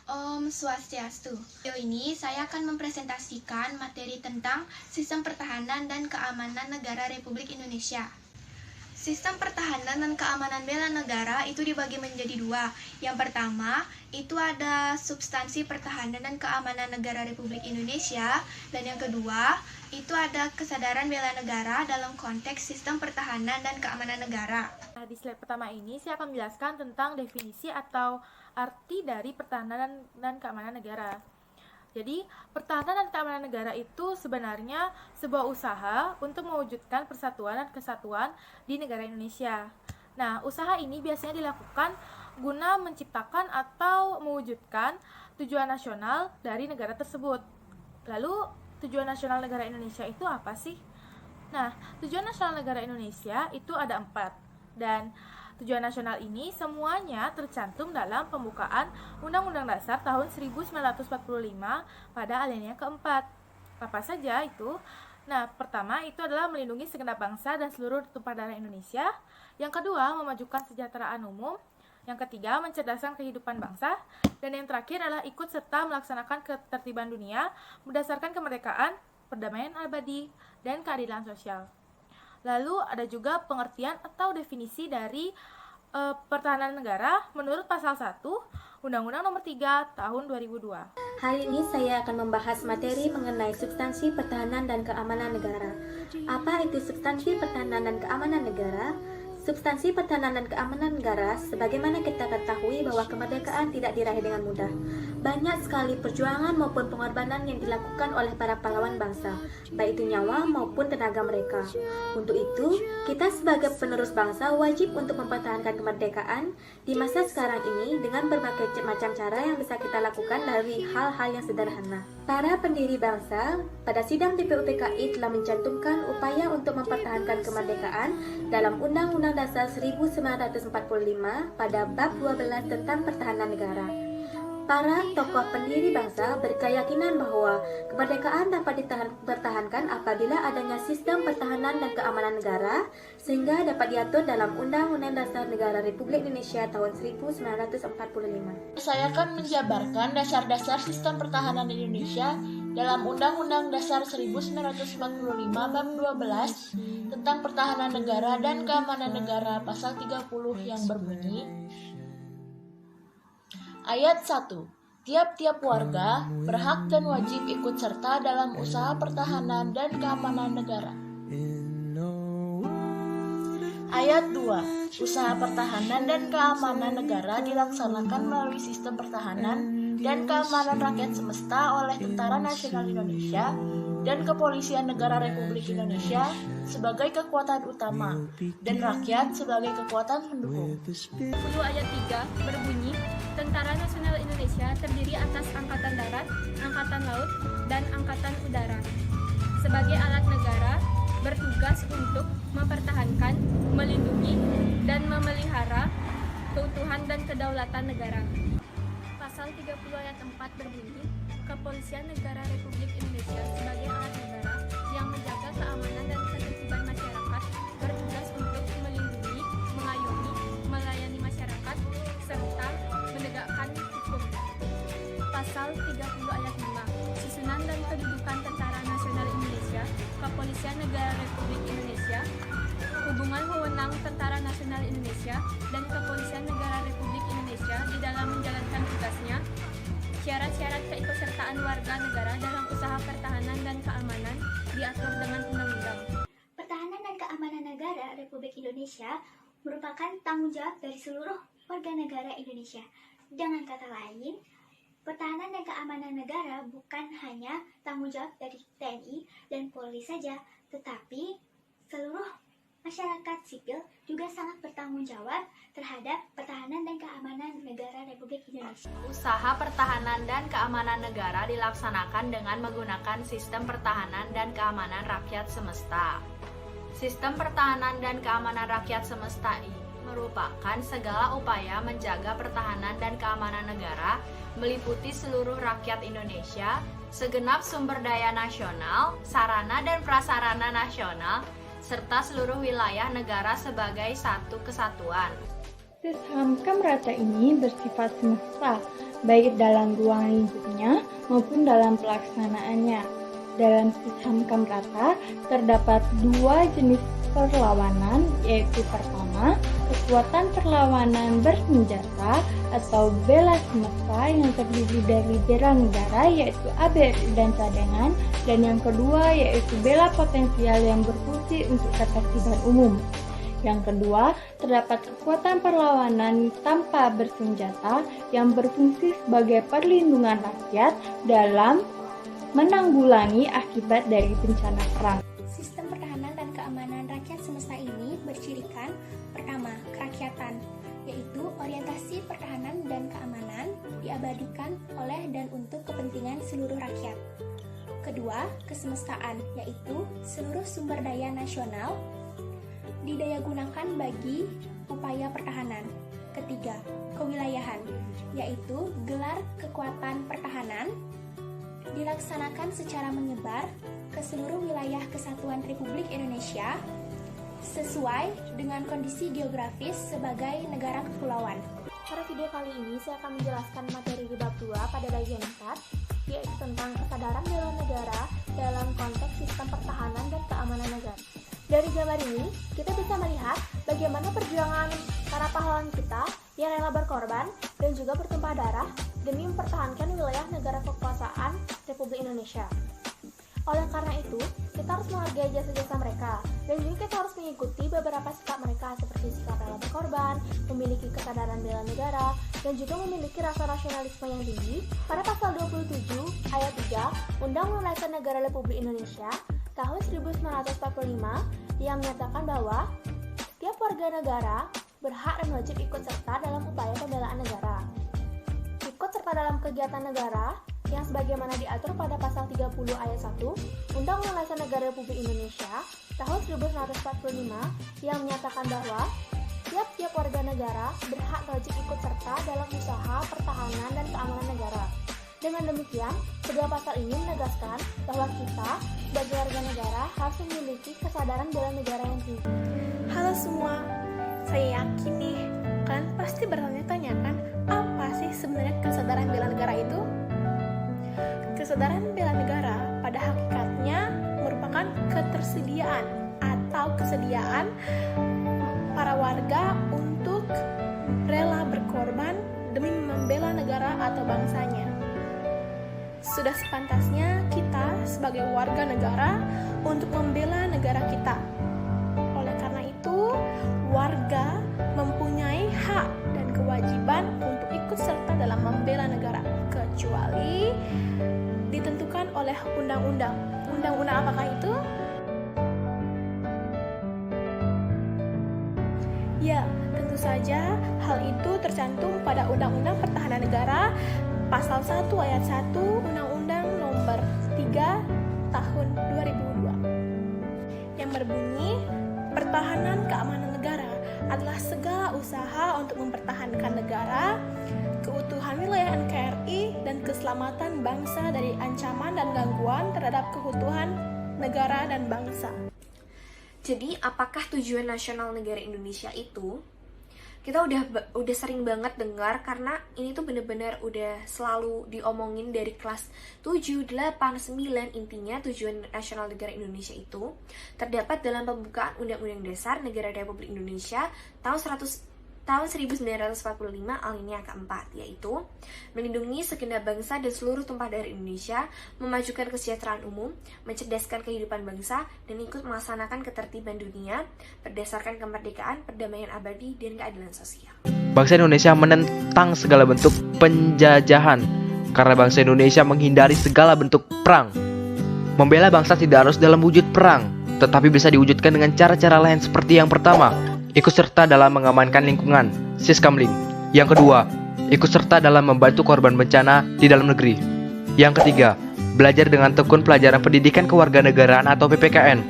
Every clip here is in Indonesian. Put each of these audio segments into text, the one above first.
Om Swastiastu. Video ini saya akan mempresentasikan materi tentang Sistem Pertahanan dan Keamanan Negara Republik Indonesia. Sistem pertahanan dan keamanan bela negara itu dibagi menjadi dua. Yang pertama, itu ada substansi pertahanan dan keamanan negara Republik Indonesia. Dan yang kedua, itu ada kesadaran bela negara dalam konteks sistem pertahanan dan keamanan negara. Nah, di slide pertama ini saya akan menjelaskan tentang definisi atau arti dari pertahanan dan keamanan negara. Jadi, pertahanan dan keamanan negara itu sebenarnya sebuah usaha untuk mewujudkan persatuan dan kesatuan di negara Indonesia. Nah, usaha ini biasanya dilakukan guna menciptakan atau mewujudkan tujuan nasional dari negara tersebut. Lalu, tujuan nasional negara Indonesia itu apa sih? Nah, tujuan nasional negara Indonesia itu ada 4. Dan tujuan nasional ini semuanya tercantum dalam pembukaan Undang-Undang Dasar tahun 1945 pada alinea keempat. Apa saja itu? Nah, pertama itu adalah melindungi segenap bangsa dan seluruh tumpah darah Indonesia. Yang kedua, memajukan kesejahteraan umum. Yang ketiga, mencerdaskan kehidupan bangsa. Dan yang terakhir adalah ikut serta melaksanakan ketertiban dunia berdasarkan kemerdekaan, perdamaian abadi, dan keadilan sosial. Lalu ada juga pengertian atau definisi dari pertahanan negara menurut pasal 1 Undang-Undang Nomor 3 Tahun 2002. Hari ini saya akan membahas materi mengenai substansi pertahanan dan keamanan negara. Apa itu substansi pertahanan dan keamanan negara? Substansi pertahanan dan keamanan negara, sebagaimana kita ketahui bahwa kemerdekaan tidak diraih dengan mudah. Banyak sekali perjuangan maupun pengorbanan yang dilakukan oleh para pahlawan bangsa, baik itu nyawa maupun tenaga mereka. Untuk itu, kita sebagai penerus bangsa wajib untuk mempertahankan kemerdekaan di masa sekarang ini dengan berbagai macam cara yang bisa kita lakukan dari hal-hal yang sederhana. Para pendiri bangsa pada sidang DPUPKI telah mencantumkan upaya untuk mempertahankan kemerdekaan dalam Undang-Undang Dasar 1945 pada bab 12 tentang pertahanan negara. Para tokoh pendiri bangsa berkeyakinan bahwa kemerdekaan dapat dipertahankan apabila adanya sistem pertahanan dan keamanan negara sehingga dapat diatur dalam Undang-Undang Dasar Negara Republik Indonesia tahun 1945. Saya akan menjabarkan dasar-dasar sistem pertahanan Indonesia dalam Undang-Undang Dasar 1945 bab 12 tentang pertahanan negara dan keamanan negara pasal 30 yang berbunyi Ayat 1. Tiap-tiap warga berhak dan wajib ikut serta dalam usaha pertahanan dan keamanan negara. Ayat 2. Usaha pertahanan dan keamanan negara dilaksanakan melalui sistem pertahanan dan keamanan rakyat semesta oleh Tentara Nasional Indonesia dan Kepolisian Negara Republik Indonesia sebagai kekuatan utama dan rakyat sebagai kekuatan pendukung. 10 ayat 3 berbunyi, Tentara Nasional Indonesia terdiri atas Angkatan Darat, Angkatan Laut, dan Angkatan Udara. Sebagai alat negara, bertugas untuk mempertahankan, melindungi, dan memelihara keutuhan dan kedaulatan negara. Pasal 30 ayat 4 berbunyi, Kepolisian Negara Republik Indonesia sebagai alat negara yang menjaga keamanan dan ketertiban masyarakat bertugas untuk melindungi, mengayomi, melayani masyarakat, serta menegakkan hukum. Pasal 30 ayat 5, Susunan dan Kedudukan Tentara Nasional Indonesia, Kepolisian Negara Republik Indonesia, hubungan wewenang Tentara Nasional Indonesia dan Kepolisian Negara Republik Indonesia di dalam menjalankan tugasnya, syarat-syarat keikutsertaan warga negara dalam usaha pertahanan dan keamanan diatur dengan undang-undang. Pertahanan dan keamanan negara Republik Indonesia merupakan tanggung jawab dari seluruh warga negara Indonesia. Dengan kata lain, pertahanan dan keamanan negara bukan hanya tanggung jawab dari TNI dan Polri saja, tetapi seluruh masyarakat sipil juga sangat bertanggung jawab terhadap pertahanan dan keamanan negara Republik Indonesia. Usaha pertahanan dan keamanan negara dilaksanakan dengan menggunakan sistem pertahanan dan keamanan rakyat semesta. Sistem pertahanan dan keamanan rakyat semesta ini merupakan segala upaya menjaga pertahanan dan keamanan negara meliputi seluruh rakyat Indonesia, segenap sumber daya nasional, sarana dan prasarana nasional, serta seluruh wilayah negara sebagai satu kesatuan. Sistem Kamrata ini bersifat semesta baik dalam ruang lingkupnya maupun dalam pelaksanaannya. Dalam sistem Kamrata terdapat dua jenis perlawanan, yaitu pertama, kekuatan perlawanan bersenjata atau bela semesta yang terdiri dari bela negara yaitu ABRI dan cadangan, dan yang kedua yaitu bela potensial yang berfungsi untuk ketertiban umum. Yang kedua, terdapat kekuatan perlawanan tanpa bersenjata yang berfungsi sebagai perlindungan rakyat dalam menanggulangi akibat dari bencana perang. Sistem pertahanan dan keamanan rakyat semesta ini bercirikan pertama, kerakyatan, yaitu orientasi pertahanan dan keamanan diabadikan oleh dan untuk kepentingan seluruh rakyat. Kedua, kesemestaan, yaitu seluruh sumber daya nasional didayagunakan bagi upaya pertahanan. Ketiga, kewilayahan, yaitu gelar kekuatan pertahanan dilaksanakan secara menyebar ke seluruh wilayah kesatuan Republik Indonesia sesuai dengan kondisi geografis sebagai negara kepulauan. Pada video kali ini saya akan menjelaskan materi di bab 2 pada bagian 4, yaitu tentang kesadaran bela negara dalam konteks sistem pertahanan dan keamanan negara. Dari gambar ini, kita bisa melihat bagaimana perjuangan para pahlawan kita yang rela berkorban dan juga bertumpah darah demi mempertahankan wilayah negara kekuasaan Republik Indonesia. Oleh karena itu, kita harus menghargai jasa-jasa mereka, dan juga kita harus mengikuti beberapa sikap mereka seperti sikap rela berkorban, memiliki kesadaran bela negara, dan juga memiliki rasa nasionalisme yang tinggi. Pada pasal 27 ayat 3 Undang-Undang Dasar Negara Republik Indonesia tahun 1945 yang menyatakan bahwa setiap warga negara berhak dan wajib ikut serta dalam upaya pembelaan negara. Ikut serta dalam kegiatan negara yang sebagaimana diatur pada pasal 30 ayat 1 Undang-Undang Dasar Negara Republik Indonesia tahun 1945 yang menyatakan bahwa tiap-tiap warga negara berhak dan wajib ikut serta dalam usaha pertahanan dan keamanan negara. Dengan demikian, kedua pasal ini menegaskan bahwa kita sebagai warga negara harus memiliki kesadaran bela negara yang tinggi. Halo semua, saya yakin nih, kalian pasti bertanya-tanya kan, apa sih sebenarnya kesadaran bela negara itu? Kesadaran bela negara pada hakikatnya merupakan ketersediaan atau kesediaan para warga untuk rela berkorban demi membela negara atau bangsanya. Sudah sepantasnya kita sebagai warga negara untuk membela negara kita. Oleh karena itu, warga mempunyai hak dan kewajiban untuk ikut serta dalam membela negara, kecuali ditentukan oleh undang-undang. Undang-undang apakah itu? Ya, tentu saja hal itu tercantum pada Undang-Undang Pertahanan Negara Pasal 1 ayat 1 Undang-Undang Nomor 3 Tahun 2002 yang berbunyi, pertahanan keamanan negara adalah segala usaha untuk mempertahankan negara, keutuhan wilayah NKRI, dan keselamatan bangsa dari ancaman dan gangguan terhadap keutuhan negara dan bangsa. Jadi, apakah tujuan nasional negara Indonesia itu? Kita udah sering banget dengar, karena ini tuh bener-bener udah selalu diomongin dari kelas 7, 8, 9. Intinya tujuan nasional negara Indonesia itu terdapat dalam pembukaan Undang-Undang Dasar Negara Republik Indonesia tahun 1945 alinea keempat, yaitu melindungi segenap bangsa dan seluruh tumpah darah Indonesia, memajukan kesejahteraan umum, mencerdaskan kehidupan bangsa, dan ikut melaksanakan ketertiban dunia berdasarkan kemerdekaan, perdamaian abadi, dan keadilan sosial. Bangsa Indonesia menentang segala bentuk penjajahan karena bangsa Indonesia menghindari segala bentuk perang. Membela bangsa tidak harus dalam wujud perang, tetapi bisa diwujudkan dengan cara-cara lain seperti yang pertama, ikut serta dalam mengamankan lingkungan, Siskamling. Yang kedua, ikut serta dalam membantu korban bencana di dalam negeri. Yang ketiga, belajar dengan tekun pelajaran pendidikan kewarganegaraan atau PPKN.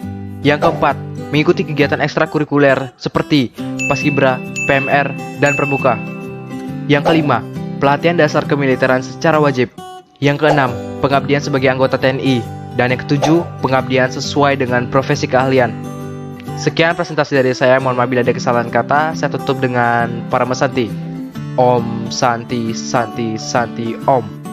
Yang keempat, mengikuti kegiatan ekstrakurikuler seperti Paskibra, PMR, dan Pramuka. Yang kelima, pelatihan dasar kemiliteran secara wajib. Yang keenam, pengabdian sebagai anggota TNI. Dan yang ketujuh, pengabdian sesuai dengan profesi keahlian. Sekian presentasi dari saya, mohon maaf bila ada kesalahan kata. Saya tutup dengan Para Mesanti. Om Santi Santi Santi Om.